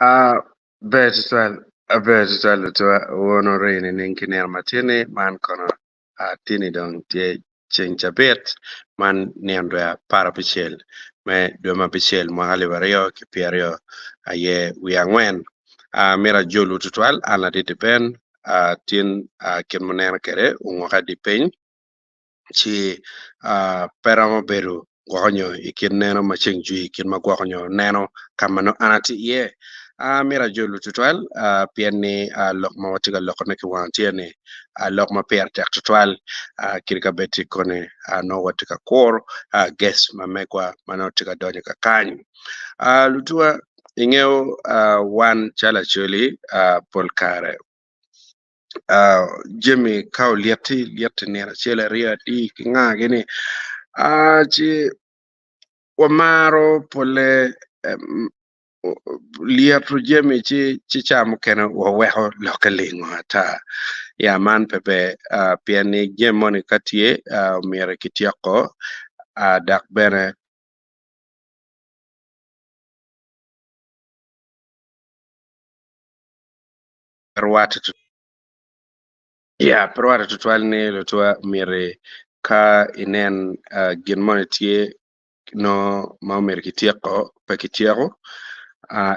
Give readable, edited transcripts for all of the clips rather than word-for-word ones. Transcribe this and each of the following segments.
a betual to wono rene nin kiner matini man kono tini dong tie cheng chabet man niendo ya para pichel me doma pichel mo hali vario ki pierio aye wiangwen mira jolu tutual ana dite ben tin kin monena kere ungoka di peny ci peramo beru gwakonyo ikin neno macheng ju ikin ma gwakonyo neno kamano anati ye mira jolu tutual pieni lok ma watiga lok na ki wantieni lok ma per tek tutual kirika beti kone no watika kor guess ma megwa mano tiga donyo ka kanyu lutua ingeo wan chala choli polkare Jimmy kau liati nera chela ria di nga gini ci wamaro pole liatu Jimmy ci chamo kena wa weho lokalingo ata ya man pepe piani gemoni katie mira kitiako dak bene perwata perwata tutwal ni lotua mire ka inen genmoni tie no maomer kitiako pa kitiako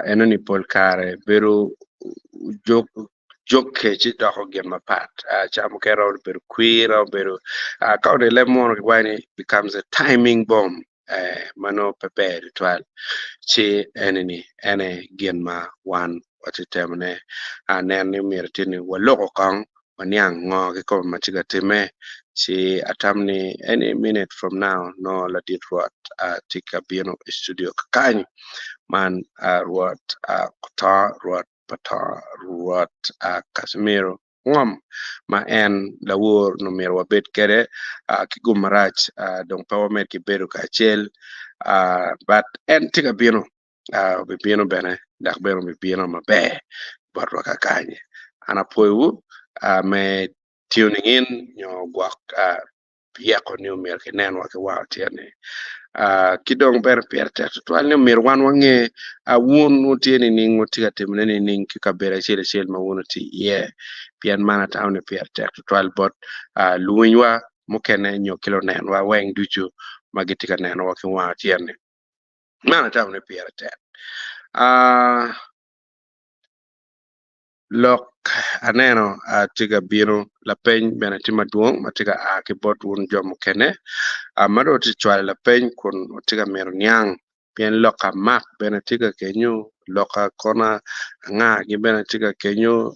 enoni polkare beru jokke ci doko gemma pat chamo kero beru queer beru kaune lemon wine becomes a timing bomb mano pepe ritual ci eneni ene gemma wan watitemne neni mirtini waloko kang wanyang ngo ke ko machiga time ci atamni any minute from now no la dit rot tika bieno studio kakany man rot kota rot pata rot Casimiro ngom ma en lawur no mer wabet kere ki gumarach dong pawamet ki beru ka chel but en tika bieno be bieno bene dak beno be bieno mabe barwa kakany ana poyu me tuning in nyo guak yako ni umir ki nen wake wow tiene kidong ber pierte twal ni umir wan wange wun utieni ning utiga timne ni ning kikabera chile ma wun uti pian mana taune pierte twal bot luwinywa mukene nyo kilo nen wa weng duchu magitika nen wake wow tiene mana taune pierte lok aneno tiga biro la peny bena tima duong matiga ki bot wun jomo kene mado ti chwale la peny kun tiga mero nyang pien loka mak bena tiga kenyu loka kona nga gi bena tiga kenyu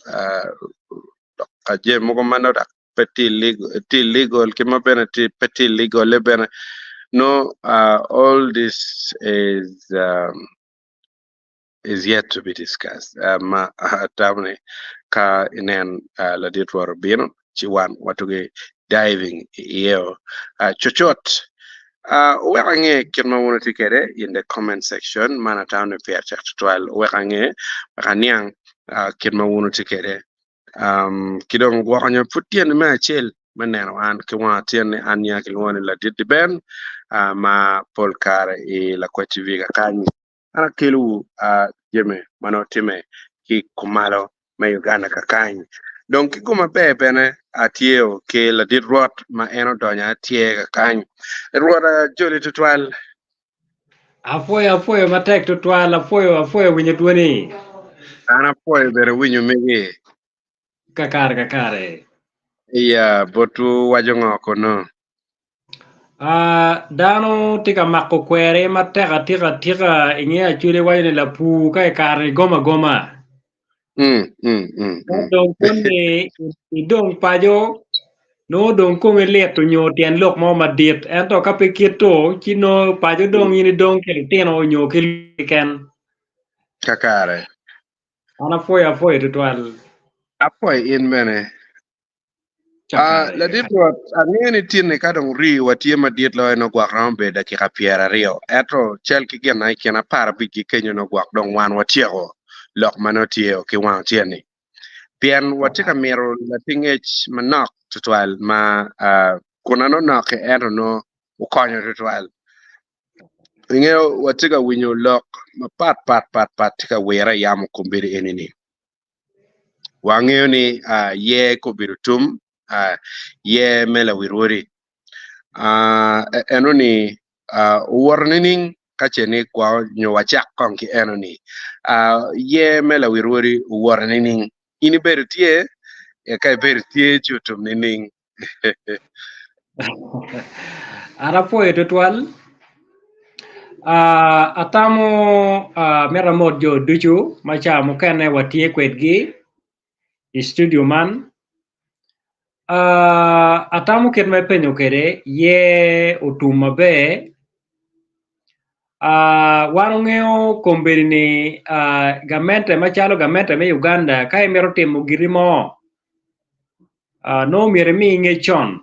loka je mogo mano da petit legal kima bena ti petit legal le bena no all this is yet to be discussed. Ma tamne ka inen la ditwar bino chiwan watuge diving yeo chochot wekange kirma wona tikere in the comment section mana tamne per twal wekange kanyang kirma wona tikere kidong wakanyo putien ma chel maneno an kwa tiene anya kilwone la dit ben ma polkare e la kwativi ka kanyi ana kelu jeme mano time ki kumalo me Uganda kakany donc ki kuma pepe ne atieo ke la dit rot ma eno donya atie kakany rota joli tutwal afoyo matek tutwal afoyo winyo tuoni ana poy bere winyo mege kakare iya botu wajongo kono dano tika mako kwere mateka tika ingia chule wayne la pu kai kare goma Dong kone idong pajo no dong kome leto nyo tian lok mo madit ento kapikito chino pajo dong yini dong ke teno nyo ken kakare ana foya tutwal apoy in mene la dit rot angeni tinne kadong ri watie madiet lo no gwak rambe dakika piera rio eto chel ki gena ikena par bi ki kenyo no gwak dong wan watiego lok manotieo ki wan tieni pian watika miro la tingech manok tutwal ma kuna no nok eto no ukonyo tutwal ngeo watika winyo lok ma pat tika wera yamo kumbiri enini wangeo ni ye ko birutum ye mela wirwori enoni warning kacheni kwa nyowachak konki enoni ye mela wirwori warning ini bertie ya kai bertie chutum nining Arapo ito twal atamo meramod jo duchu macha mukane watie kwetgi studio man atamo ket me penyo kere ye utuma be warungeo komberini gamente machalo gamente me Uganda kai mero timo girimo no mere mi nge chon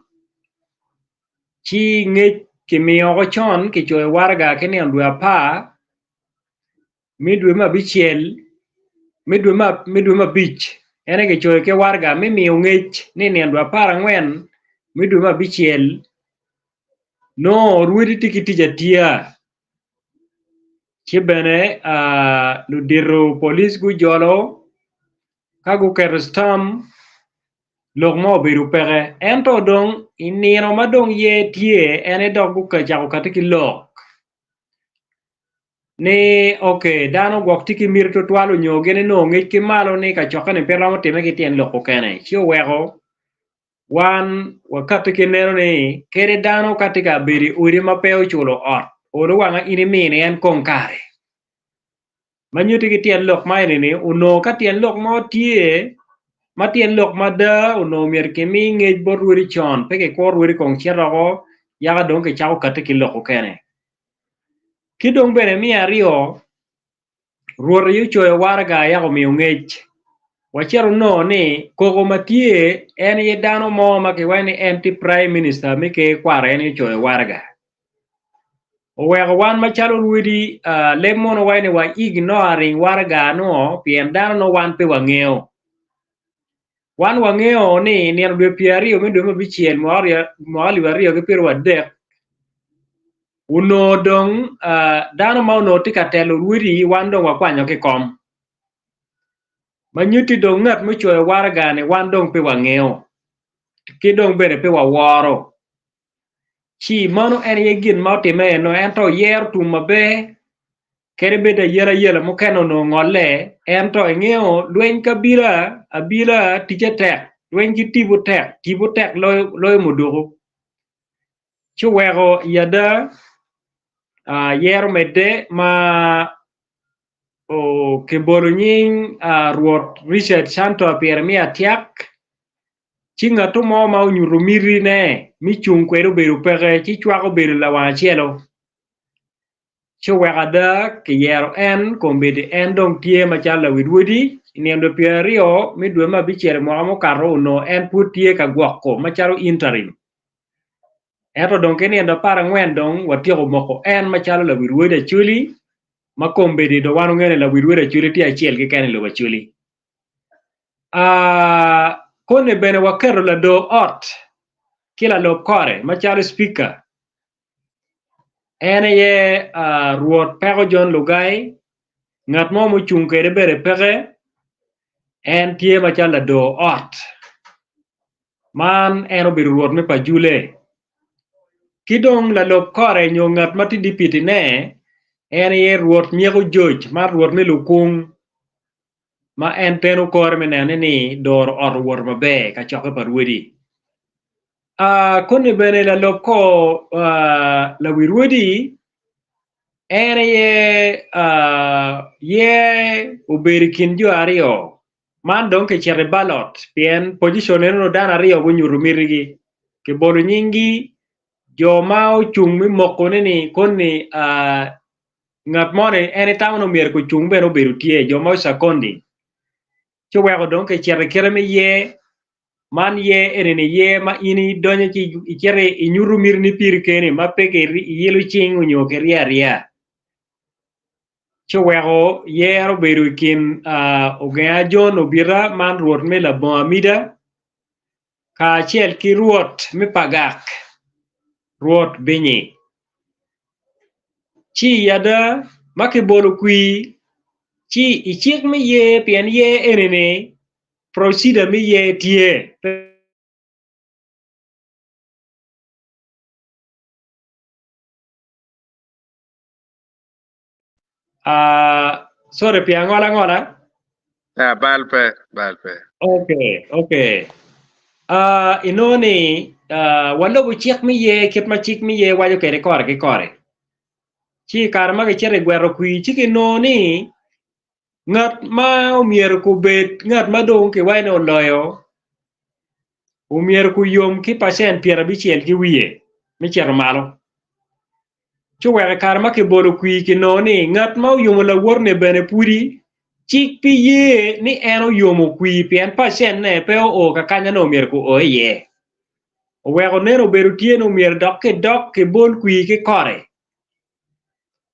chi nge kimiyo ko chon kichoe warga kini andwe apa midwe mabichiel midwe mabich ene kichoe ke warga mimiyo ngech ni andwe apa ngwen midwe mabichiel no ruedi tikiti jatia chibene ludiro police gu jolo kagu kerstam logmo biru pere ento dong inino madong ye tie ene dogu ka jago katiki lok ni okay dano gwok tiki mirto twalo nyogene no ngeki malo ni ka chokane peramo time kitien loko kene chio wego wan wakati kineno ni kere dano katika biri uri mapeo chulo ot oro wanga ini mine en konkare manyuti kitien lok maini ni uno katien lok mo tie matien lok mada uno mier kimi ngej bor wuri chon peke kor wuri kong chirago yaga dong ke chao katiki loko kene kidong bene mi ario ruor yu choe warga yago mi ngej wachero no ni kogo matie en ye dano mo makiwani anti prime minister mike kwara en choe warga owego wan machalo ruidi lemono wani wa ignoring warga no piem dano no wan pe wangeo wan wangeo ni nian dwe piario midwe mabichiel mwali wario ke piero wadek uno dong dano ma uno tika telo ruidi wan dong wakwanyo ke kom manyuti dong ngat mochoe warga ni wan dong pe wangeo kidong bere pe waworo chi mano en ye gin mautime no ento yer tumabe kere beda yera mokeno no ngole ento ngeo lwen kabira abira tijetek lwen kitibu tek loy mudugo chuwego yada yer mede ma o kebolunyin ruot Richard Santo Piermia tiak chinga to mo ma unyuru miri ne mi chung kwero beru pere chi chwa ko beru la wa chielo chuwegada ke yero en kombede en dong tie ma chala widwudi niendo pierio midwe ma bichiere mo karo no en putie ka gwako ma charo interim eto dong ke niendo para ngwen dong watio moko en ma chalo la widwudi chuli ma kombede do wanu ngene la widwudi chuli ti achiel ke kene lo chuli kone bene wakero la do ot kila lo kore machalo speaker ene ye ruot pego John Lugai ngat mo chung kere bere pege en tie machalo la do ot man eno bir ruot me pajule kidong la lo kore nyo ngat mati dipiti ne ene ye ruot nyego joj mar ruot me lukung ma en teno kore menene ni dor or ruot mabe ka choke parwedi kone bene la loko la wirwedi ene ye uberikin jo ario man don ke chere balot pien position eno dan ario gunyuru mirigi ke bolu nyingi jo mao chung mi moko ni koni ngat mone ene tawno mier ko chung beno beru tie jo mao sakondi chuwego don ke chere kereme ye man ye erene ye ma ini donye chi chere inyuru mirni pir kene ma peke yelo ching unyoke ria chuwego yero beru kin ogea John obira man ruot me la boamida ka chiel ki ruot me pagak ruot binyi chi yada make bolo kui chi ichik mi ye pian ye enene procedure mi ye tie sorry pian ngola Balpe. okay inoni walo bu chik mi ye kit ma chik mi ye wajo kere kore chi karma ke chere gwero kui chi inoni ngat ma umier ku bet ngat ma dong ke wai no loyo umier ku yom ki percent piera bichiel ki wiye mi chero malo chu were karma ke bolo kui ki noni ngat ma yom la worne bene puri chik pi ye ni eno yomo kui pien percent ne pe o ka kanya no umier ku o ye wego neno beru tieno umier dok ke bol kui ke kore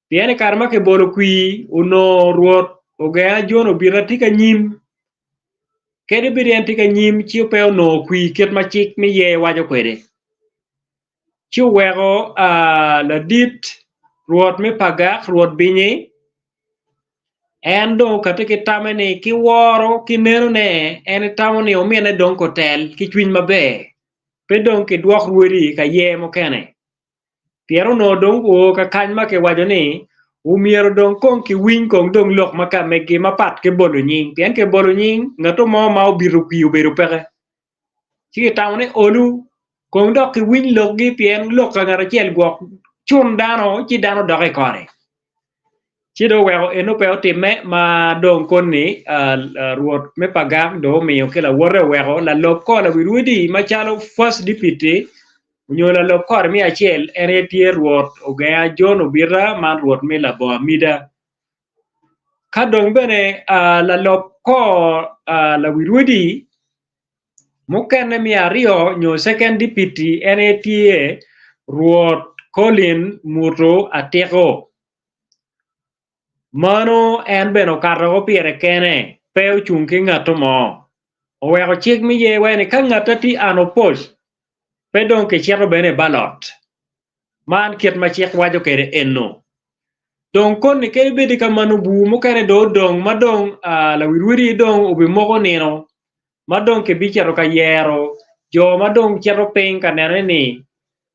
piene karma ke bolo kui uno ruot ogea jono bira tika nyim kede birian tika nyim chiu peo no kui ket ma chik mi ye wajo kwede chiu wego la dit ruot mi pagak ruot binyi en do kata ki tame ni ki woro ki neno ne en tamo ni omiene don kotel ki chwiny mabe pe don ki duok ruodi ka ye mo kene piero no don o ka kany ma ke wajo ni umiero don kong ki winy kong don lok maka megi mapat ke bolo nying pien ke bolo nying ngato mo ma obiru pi oberu peke chi tamo ni olu kong dok ki winy lok gi pien lok ka ngara chiel guok chun dano chi dano dok e kore chi do wego eno pe otime ma don koni ruot me pagam do miyo ke la wore wego la lop ko la wirudi ma chalo first deputy unyola lop kor mi achiel ene tie ruot ogea John Obira man ruot mi la bo amida ka dong bene la lop ko la wirudi mukene mi ario nyo second deputy ene tie ruot Colin Muto Ateko mano en beno karo piere kene peu chunki ngato mo owego chik mi ye wene ka ngata ti anopos pe don ke chero bene balot man kiet ma chik wajo kere enno don kon ni kere bedi ka manu bu mo kere do dong madong la wirwiri dong ubi moko nino madong ke bichero ka yero jo madong chero ping ka nene ni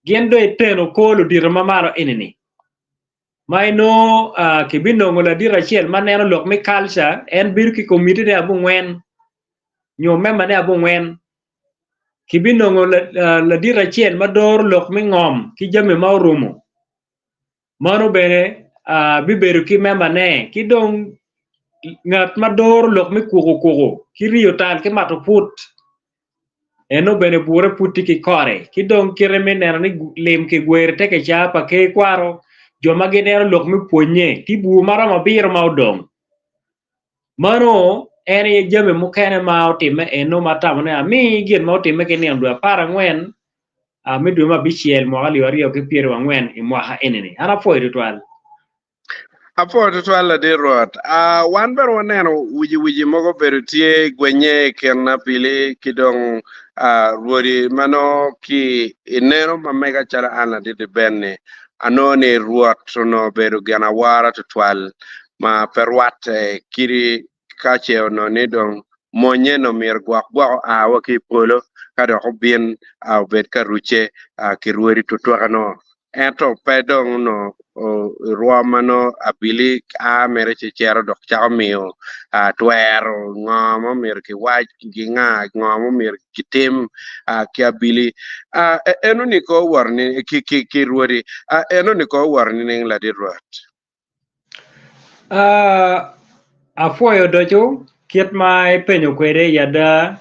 gien do eteno kolo diro mamaro enini mai no ke bino ngola dira chiel maneno lok mi kalsa en bir ki komite de abu ngwen nyo memba de abu ngwen ki bino ngola la dira chiel mador lok mi ngom ki jame maurumo mano bene biberu ki memba ne ki dong ngat mador lok mi kugo ki rio tal ki mato put eno bene bure puti ki kore ki dong kireme neno ni lem ki gwer teke chapa ke kwaro joma ginero lok mi puonye ti bu mara mabiro ma odong mano en ye jame mukene ma otime eno matamo ne ami gin ma otime ke niam dua para ngwen mi dua ma bichiel mo ali wario ke piero ngwen imwa enene ana poido twal apo to twala de rot wan ber waneno wiji mogo beru tie gwenye ken pili kidong ruori mano ki ineno mamega chara ana de benne anone ruot no beru gana wara to twal ma perwat kiri kache no ni dong monye no mir gwak waki polo kada ko bien bet ka ruche ki ruori to twano ento pedong no ruamano abili mere chero dok chamio twero ngomo mir ki waj ginga ngomo mir kitim ki abili eno ni ko warni ki ruori eno ni ko warni ning la di ruat afoyo docho kiet mai penyo kwere yada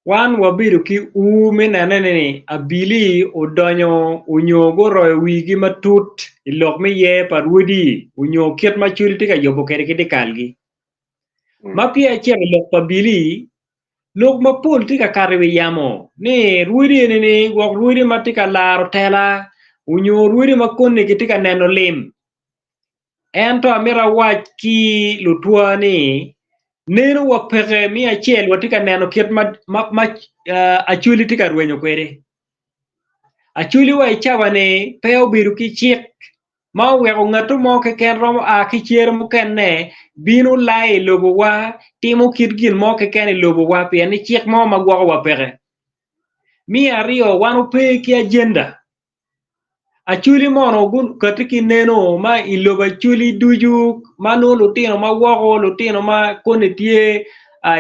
wan wabiru ki menane ni abili odonyo unyogo royo wigi matut ilok mi ye parudi unyo kiet machul tika yobo kere kidi kalgi mapia chia ilok pabili lok mapul tika karwe yamo ni ruidi ni wak ruidi matika laro tela unyo ruidi makone kitika neno lim ento amira wach ki lutua ni neno wapege mi achiel watika neno kiet achuli tika rwenyo kwere achuli wa ichawa ne peo biru ki chik ma wego ng'ato mo ke ken romo a ki chier mo ken ne binu lai lobo wa timo kit gin mo ke ken lobo wa pe ni chiek mo ma gwo wa pere mi ario wanu pe ki agenda achuli mono gun katiki neno ma iloba chuli duju mano lutino ma wogo lutino ma kone tie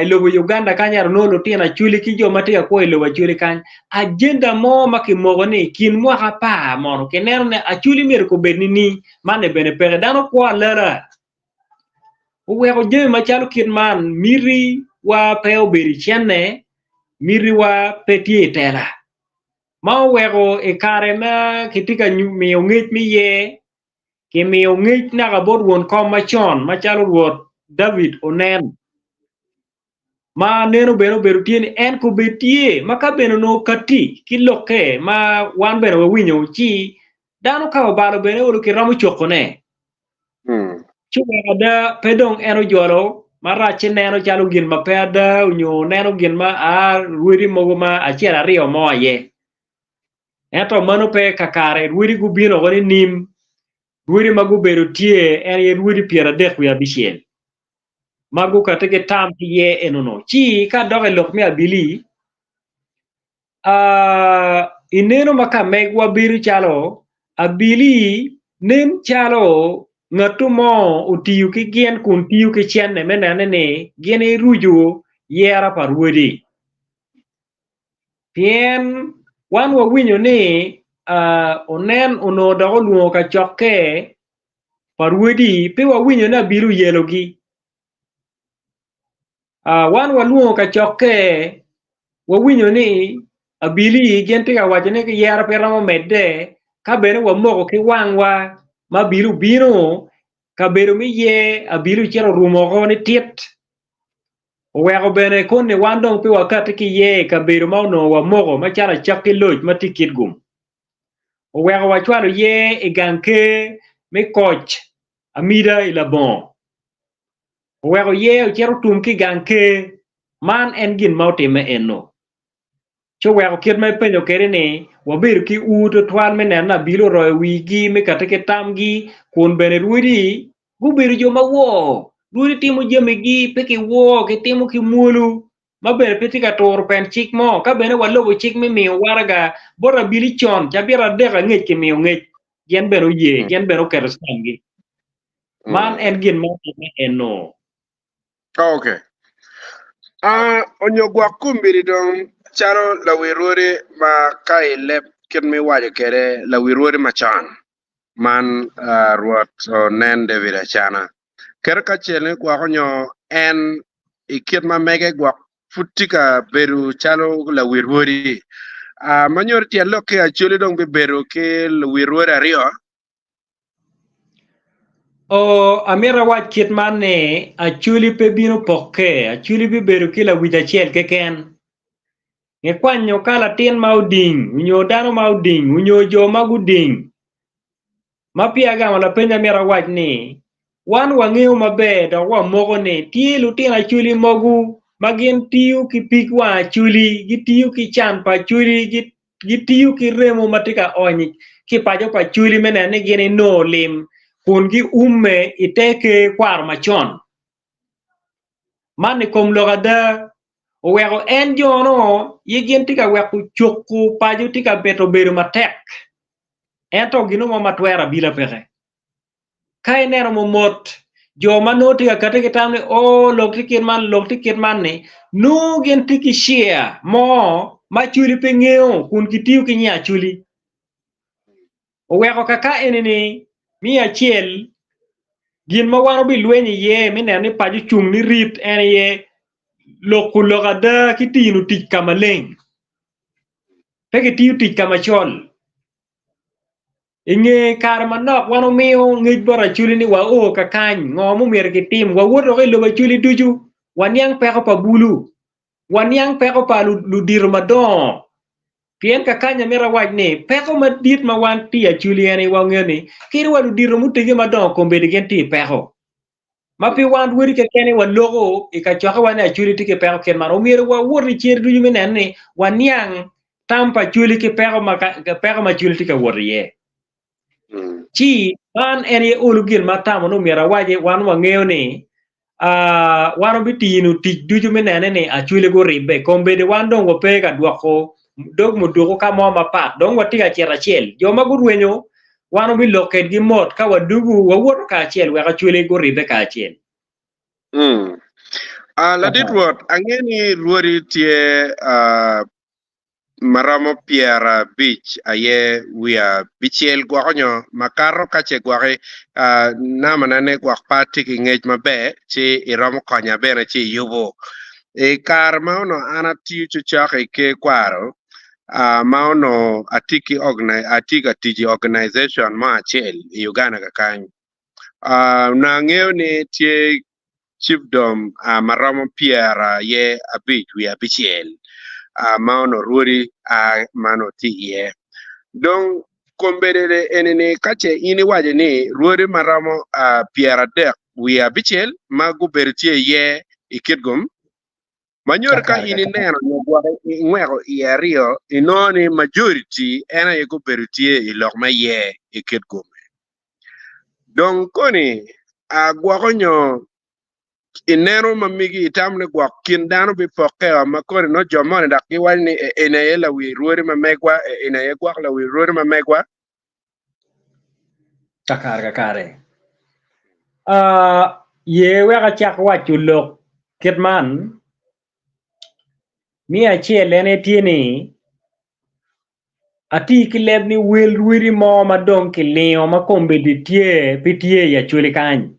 ilobo Uganda kanyar no lutino chuli ki jo matia ko iloba chuli kan agenda mo makimogo ni kin mo hapa mono kenero ne achuli mer ko benini mane bene pere dano ko lara uwego je machalo kin man miri wa peo beri chenne miri wa petie tela ma wego e kare ma kitika miyo ngich mi ye ki miyo ngich na kabod won kom machon machalo ruoth David onen ma neno beno beru tieni en ko betie maka beno no kati kiloke ma wan beno wawinyo chi dano ka obalo beno ulu ki ramo chokone chuwega da pedong eno jolo marache neno chalo gin ma peda unyo neno gin ma ruiri mogo ma achiel ariyo mo ye ento mano pe kakare ruiri gubino goni nim ruiri magubedo tie en ye ruiri 35 magu katege tam ye enono chi ka doge lok mi abili ineno maka megwa biru chalo abili nen chalo ngatu mo utiyu ki gien kun tiyu ki chenne menane ne gien ruju yera par ruiri pien wan wawinyo ni onen ono dogo luo ka choke parwedi pe wawinyo na biru yelogi wan waluo ka choke wawinyo ni abili gente ka wachane ki yara pera mo medde ka bere wamogo ki wangwa ma biru bino ka bero mi ye abiru chero rumo go ni tit wego bene konne wandong pe wakati ki ye ka bero ma no wamogo ma chala chakki loj matikit gum wego wachwalo ye iganke mi koch amida ilabon wego ye chero tum ki ganke man en gin mautime enno cho wego kit me penjo kere ni wabir ki uto twal menena bilo roe wigi mi kateke tamgi kun bene ruiri gubiru jo mawo ruiri timo jemegi peki wo ki timo ki mulu mabene peti ka tor pen chik mo ka bene walobo chik mi miyo waraga bora bili chon chabira deka ngech ki miyo ngech gen beno ye gen beno kerestangi man en gin mautime enno okay onyo gwa kumbiri don charo la wirore ma kai lep ken mi waje kere la wirore machan man ruot nen David Achana ker ka chele gwa onyo en ikit ma mege gwa futika beru chalo la wirore manyor ti loke achule dong be beru ke la wirore ario amira wach kit man ne achuli pe bino poke achuli bi beru kila wija chiel keken nge kwanyo kala tin ma uding unyo dano ma uding unyo jo maguding mapiaga wala penya mira wach ni wan wang'eyo maber to wamogo ni tie lutin achuli mogu magin tiyu ki pik wa achuli gitiyu ki chan pa achuli gitiyu ki remo matika onyi ki pajo pa achuli menene gini no lim kun gi umme iteke kwar machon mani kom logada owego en jono yigien tika weku chukku pajo tika beto beru matek ento gino mo matwera bila peke kai nero mo mot jo manoti ka kate kitamne lok tikit man ni nu gen tiki share mo machuli pengeo kun kitiu kinya chuli owego kaka enini mi achiel gin ma wano bi lwenyi ye mine ni paji chung ni rit en ye lokada kitinu tich kama leng peki tiu tich kama chol inge kar manok wano miyo ngej bora chuli ni wa kakany ngomu mir kitim wa woto ke lo chuli duju wanyang peko pa bulu wanyang peko pa ludir madon pien kakanya mira waj ni peko madit ma wan ti chuli eni wangeni kiri wa ludir mutege madon kombe digen ti peko mapi wan wuri ke kene wa logo e ka chaka wana chuli tike peko ken man o mir wa wori cher duju minen ni wanyang tampa chuli ke peko ma chuli tike wori ye chi man eni ulugin matamo no mira waje wan wang'eyo ni wano bitinu tich duto minene ni achwile go ribe kombede wan dongo pe ka duoko dog muduoko kamo mapak dong watiga achiel joma gurwenyo wano biloket gi mot ka wadugu wawuoto ka achiel weka chwile go ribe ka achiel ladit ruot ang'eni ruori tie maramo piera bich aye wia bichiel gwakonyo makaro kache gwake namanane gwak pati ki ngej mabe chi iromo konya bene chi yubo kar maono ana tiyo chuchake ke kwaro maono atika tiji organization ma achiel Uganda kakanyo nang'eyo ni tie chiefdom maramo piera ye abich wia bichiel maono ruori mano tiye don kombedede enene kache ini waje ni ruori maramo piera dek wia bichiel magu bertie ye ikitgum manyor ka ini neno ngweko iario inoni majority ena yeko bertie ilok ma ye ikitgum don koni gwakonyo inero mamigi itamne gwak kin dano bi fokewa makore no jomone dak giwal ni ene yela wi ruori mamegwa ene ye gwak la wi ruori mamegwa kakare ye weka chak wacho lok kitman mi achiel ene tieni ati kileb ni wel ruori mo madong kilio makombedi tie pitie ya chuli kanyi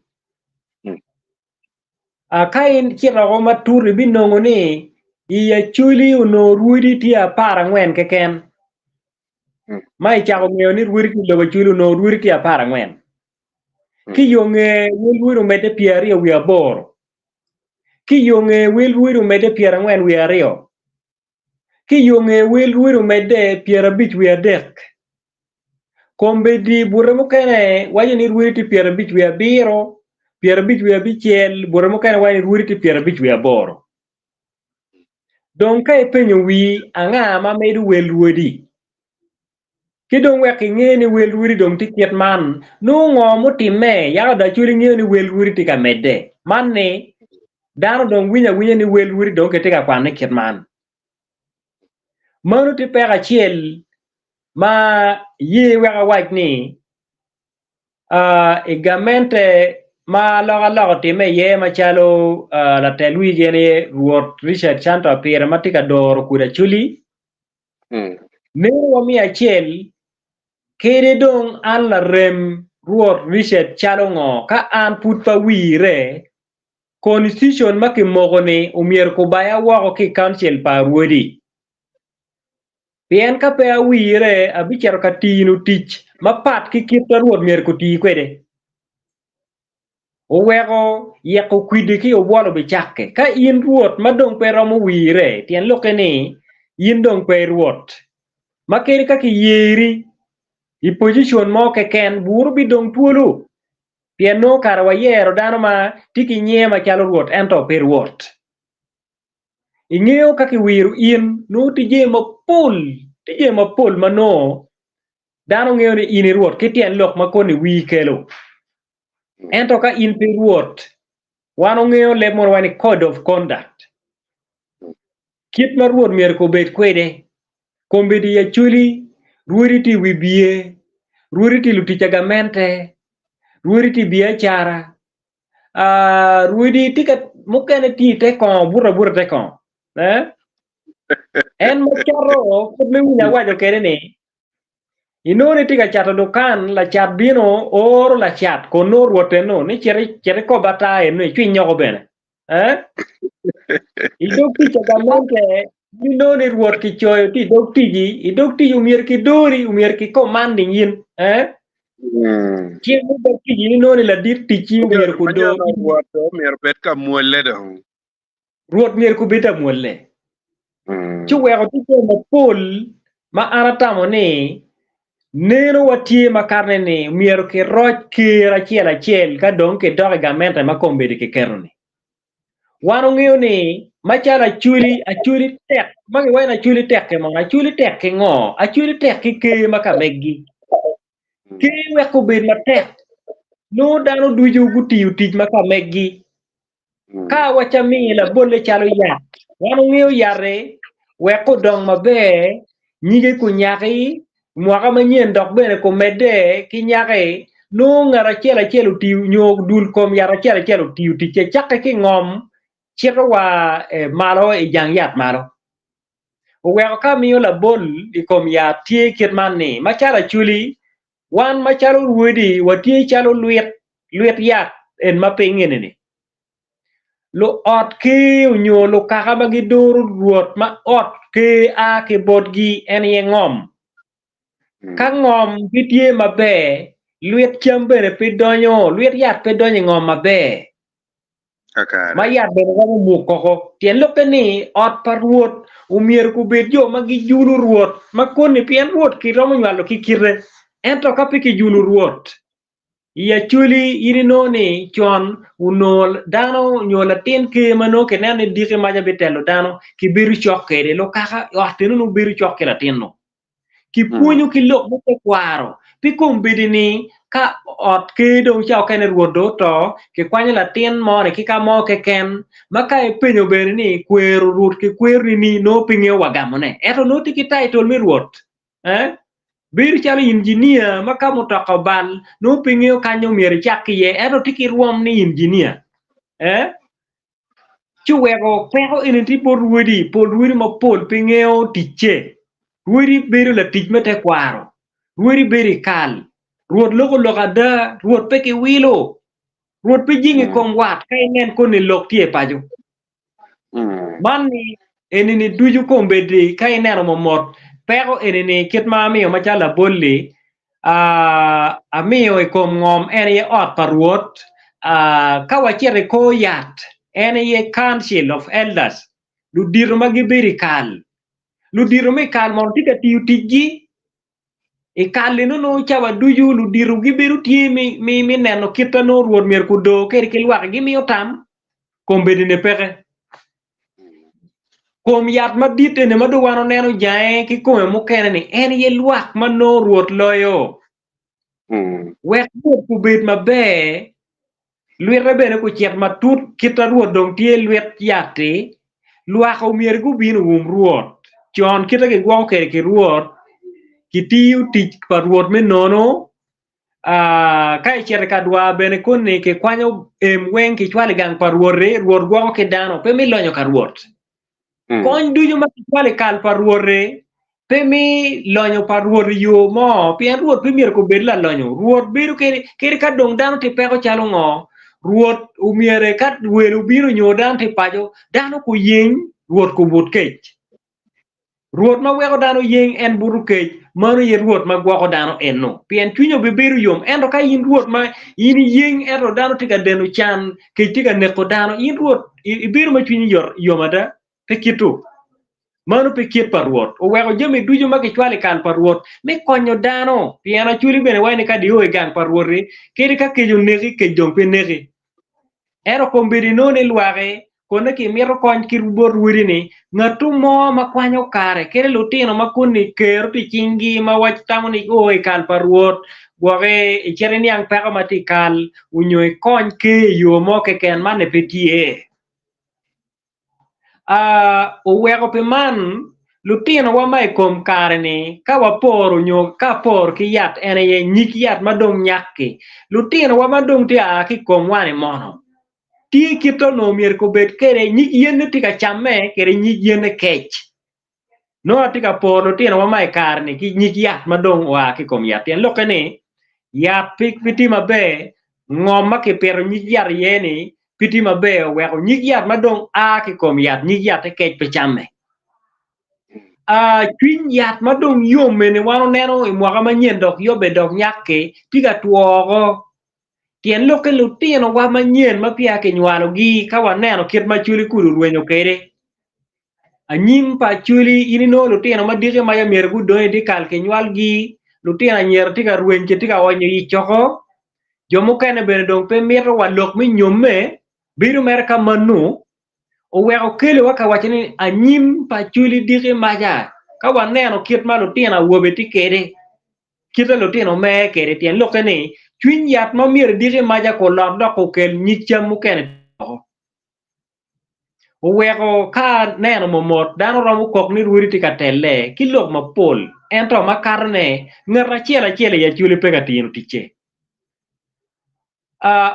kain kirago maturi binongo ni iya chuli uno ruodi tia para ngwen keken mai chako ngeo ni ruodi ki logo chuli uno ruodi tia para ngwen ki yonge wel ruodi umede piari wi aboro ki yonge wel ruodi umede piara ngwen wi ario ki yonge wel ruodi umede piara bich wi adek kombedi bure mukene waje ni ruodi ti piara bich wi abiro piera bich wi abichiel bure mokene wani ruodi ti piera bich wi aboro don ka ipenyo wi ang'a ma medo wel ruodi kidong wek ing'e ni wel ruodi dong ti kiet man nung'o mutime yako da chuli ng'e ni wel ruodi ti ka mede man ni dano dong winya ni wel ruodi dong ke ti ka kwan ni kiet man mano ti pek achiel ma ye weka wach ni igamente ma loka time ye machalo la telwi gene ruot Richard Chanto apira matika doro kuda chuli ne wami achiel kere dong an la rem ruot Richard chalo ngo ka an put pa wire constitution makimoko ni umier kubaya wako ki council pa ruodi pien ka pe awire abicharo katinu tich mapat ki kita ruot mier kuti kwede oweko yeko kwide ki obwalo bichake ka in ruot madong pe romo wire tien loke ni in dong pe ruot makeri kaki yeri i position mo keken buru bi dong tuolu tien no karwa yero dano ma tiki nyema chalo ruot ento pe ruot ing'eyo kaki wiru in no tije mapol mano dano ng'eyo ni in ruot kitien lok makoni wi kelo ento ka in pe ruot wano ng'eyo leb moro wani code of conduct kit mar ruot mier ko bet kwede kombedi ya chuli ruodi ti wibie ruodi ti luti chagamente ruodi ti biachara ruodi ti ka mukene ti te kon bura te kon en macharo kudme winya wajo kere ni inone tiga chato dukan la chat bino oro la chat kono ruote no ni chere ko batae no chui nyoko bene idok ti chagamente inone ruot ki choyo ti idok ti umier ki dori umier ki commanding yin chien idok ti inone la dir ti chi umier ku do mier bet ka muole dong ruot mier ku beta muole chuweko ti ma pol ma anatamo ni neno watie makarne ni miero ke roch kira achiel ka dong ke doge gamente ma kombedi ke keroni wano ng'eyo ni machala achuli tek magi wena achuli tek ke mo achuli tek ke ngo achuli tek ke maka meggi ke weko bed matek no dano duju gutiyo tich maka meggi ka wacha mi la bolle chalo yat wano ng'eyo yare weko dong maber nyige kunyaki mwaka manyien dok bene kumede kinyake no ng'ara achiel otiyo nyog dul kom yara achiel otiyo tich chake king'om chiro wa malo jang yat malo weko ka miyo la bol ikom yat tie kit manni machalo chuli wan machalo ruodi watie chalo luet yat en maping'ini ni lo ot ke unyolo kaka magidoro ruot ma ot ke a ke bodgi en ye ng'om ka ng'om gitie maber luet cham bene pe donyo luet yat pe donyo ng'om maber ma yat bene gamo muok koko tien lope ni ot pa ruot umier kubet jo ma gijulu ruot ma koni pien ruot kiromo nywalo kikire ento kapi kijulu ruot ya chuli ini noni chon unol dano nyola tin ke mano ke nane dike maja betelo dano ki biru chokere lo kaka watenu no biru chokera tinno ki punyu ki lok mo kwaro pikum bidini ka ot ke dong chao kene ruodo to ke kwanya la tin mo ne ki ka mo ke ken maka e penyo bere ni kweru rut ke kweru ni no pinge wagamone eto no tiki title mi ruot bir chalo engineer maka mutakabal no pingeo kanyo mier chakiye eto tiki ruom ni engineer chuwego peko initi por ruodi ma pol pingeo tiche ruodi beru la tich mete kwaro ruodi beri kal ruod loka da ruod peke wilo ruod pe jingi kom wat kay nen ko ni lok tie pajo mani enini duju kombedi kay neno momot pero enini kit ma amiyo machala bolli amiyo kom ngom ene ye ot paruot kawachere ko yat ene ye council of elders ludiro magibiri kal ludiro mi kal mon tika tiyu tijgi kalino no chawa duju ludiro gibiru tie mi neno kitano ruot mier kudo keri kilwak gimiyo tam kombedi ne peke kom yat madit ene madu wano neno jae ki kome mukene ni en ye luak mano ruot loyo wek ruot kubet mabe luet bene ku chiet matut kita ruot dong tie luet yate luak umier gubino ruot chon kita ke gwaw kere ki ruot kitiyu tich pa ruot me nono ka ichere kadwa bene kone ke kwanyo weng ki chwale gang pa ruore ruot gwaw ke dano pe mi lonyo ka ruot kony dujo ma kwale kal paruore pe mi lonyo paruore yo mo pien ruot pe mier ko bed la lonyo ruot biro kere ka dong dano te peko chalo ngo ruot umiere kat welu biro nyo dano te pajo dano ko yeng ruot ko but kech ruot ma weko dano yeng en buru kech mano ye ruot ma gwako dano enno pien chunyo be biro yom endo ka yin ruot ma yin yeng ero dano tika deno chan kech tika neko dano yin ruot ibiro ma chunyi yomada pekitu mano pekit paruot o weko jemi dujo maki chwali kan paruot me konyo dano piana chuli bene wayne kadi o gang paruore kiri ka kejo neki kejong pe neki ero kombiri none luare kone ki miro kony kirubor wuri ni ngatu mo makwanyo kare kere lutino makuni ker pi chingi ma wach tamo ni o kan paruot gwage ichere ni ang peko matikal unyo kony ke yo mo ke ken mane petie uweko pe man lutino wa mai kom kare ni ka waporo nyo ka por ki yat ene ye nyik yat madong nyaki lutino wa madong ti ki kom wane mono ti kito no mier ko bet kere nyik yen ti ka chame kere nyik yen kech no ti ka por lutino wa mai kare ni ki nyik yat madong wa ki kom yat en lokene ya pik piti mabe ngoma ke pero nyik yar yeni piti mabe weko nyik yat madong ki kom yat nyik yat te kech pechame twin yat madong yomene wano neno mwaka manyien dok yobe dok nyake tiga tuogo tien loke lutino wa manyien mapia ke nywalo gi kawa neno kit machuli kuru rwenyo kere anyim pa chuli ini no lutino madike maya mier gudoe di kal ke nywal gi lutino nyer tiga rwenche tiga wanyo yi choko jomo kene bene dong pe miro wa lok mi nyome biru merka manu o weko kele waka wachini anyim pa chuli dike maja kawa neno kit ma lutino wobe ti kere kita lutino me kere tien lokene Twin yat ma mir dire maja ko lord do ko kel nyicha mu ken o wego ka neno momot dano romo kok ni ruri tika tele kilok mapol ento makarne ngara chiela ya chuli pega tino tiche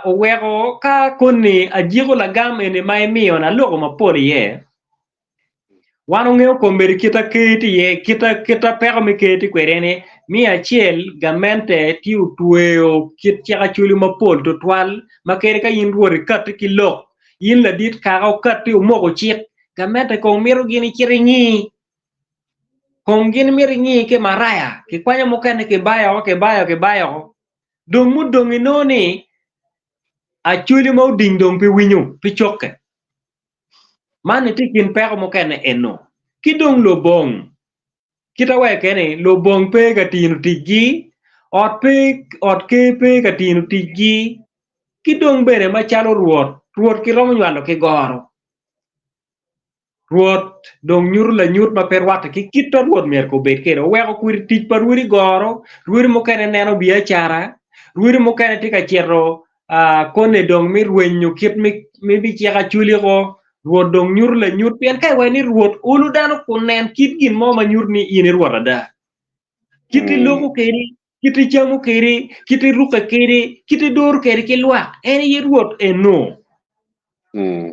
o wego ka koni ajigo lagam ene mai mio na logo mapol ye wano ngeo komberi kita keti ye kita pego mi keti kwerene mi achiel gamente tiu tueo kit chaka chuli mapol to twal makere ka yin ruori kat kilok yin la dit kaka kat tiu mogo chik gamente kong miru gini chiringi kong gini miringi ke maraya ke kwanya mukene ke bayo dong mu dong inoni achuli mau ding dong pi winyu pi choke mani tikin peko mukene eno kidong lobong kita we kene lobong pe ka tinu tiji ot ke pe ka tinu tiji kidong bere machalo ruot kiromo nywalo ke goro ruot dong nyur la nyut ma perwata ki kito ruot mer ko bet kero weko kwiri tij pa ruri goro ruri mukene neno biachara ruri mukene tika chero kone dong mi rwenyo kit mi bi cheka chuli ko ruot dong nyur la nyut pien kai weni ruot ulu dano kunen kit gin mo ma nyur ni ini ruot ada kiti loko keri kiti chamu keri kiti ruka keri kiti dor keri ki luak eni ye ruot eno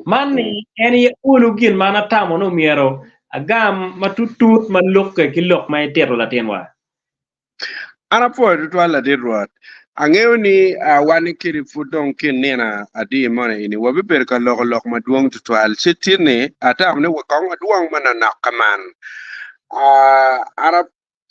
mani eni ye ulu gin mana tamo no miero agam matutut malok ki lok ma etero la tenwa ana po to ala de ruot angeo ni wani kiri fudong kin nena adi mona ini wabi ber ka lok ma duong to al sitini ata amne wa kong duong mana nakaman ana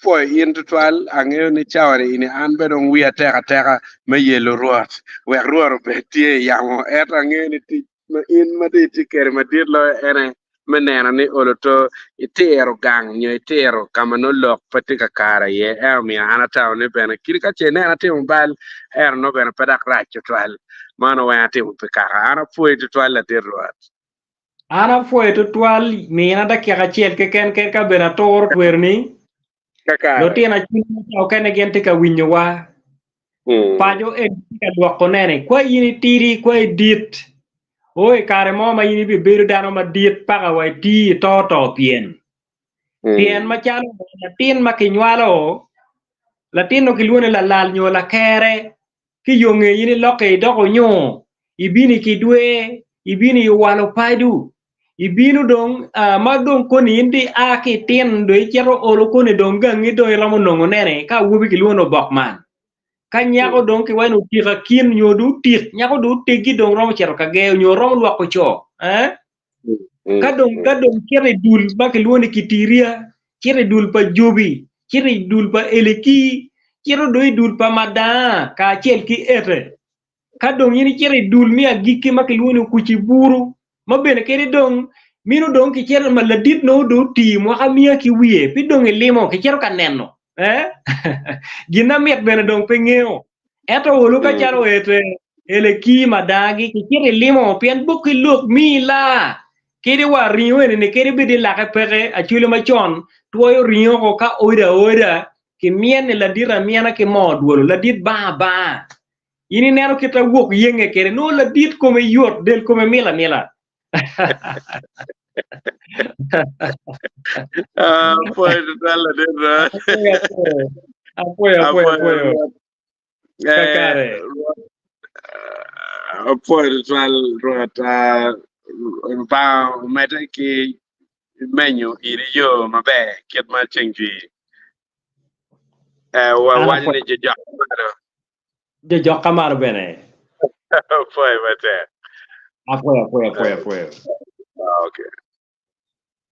po in to al angeo ni chawre ini an bedong wi ateka me yelo ruot we ruot be tie yamo et angeo ni ti in ma di tikere ma dir lo ene menena ni oloto itero gang nyo itero kama no lok patika kara ye mi ana taw ne bena kirika che ne ana tim bal no bena padak racho twal mano wa tim pikara ana foi to twal la dirwat ana foi to twal mi ana da kya chel ke ken ke ka bena tor twerni kakara lo tiena chini taw ken gen tika winyo wa pajo e ka dwako nene kwa yini tiri kwa dit oi kare mo ma yini bi beru dano ma dit paka wa ti to pien ma chalo latin ma kinywalo latino kilwone la lal nyo la kere ki yonge yini loke doko nyo ibini kidwe ibini walo paidu ibinu dong ma dong koni indi aki tin do ichero olo koni dong gangi do ramo nongo nene ka wubi kilwono bokman ka nyako dong ki wano tika kin nyodu tik nyako du tigi dong romo chero ka geo nyo romo lwako cho ka dong chere dul ba kilwone kitiria chere dul pa jobi chere dul pa eleki chere doi dul pa mada ka chel ki ete ka dong yini chere dul mi agiki ma kilwone kuchi buru ma bene kere dong minu dong ki chere ma ladit no do ti mo hamia ki wiye pi dong limo ki chere ka neno gina miet bene dong pengeo eto ulu ka charo ete eleki madagi ki chere limo pien buki look mi la kiri wa riyo ne kiri bidi la ka pere a chule ma chon tuoyo riyo ko ka oida ki mien la dira miena ki mod wolo la dit ba ini nero kita wok yenge kere no la dit ko me yot del ko me mila pues la dira apoyo kakare pues ruota pa meta ki menyu iri yo mabe ket ma chengi wa ni je jokamar bene foi mate apoyo okay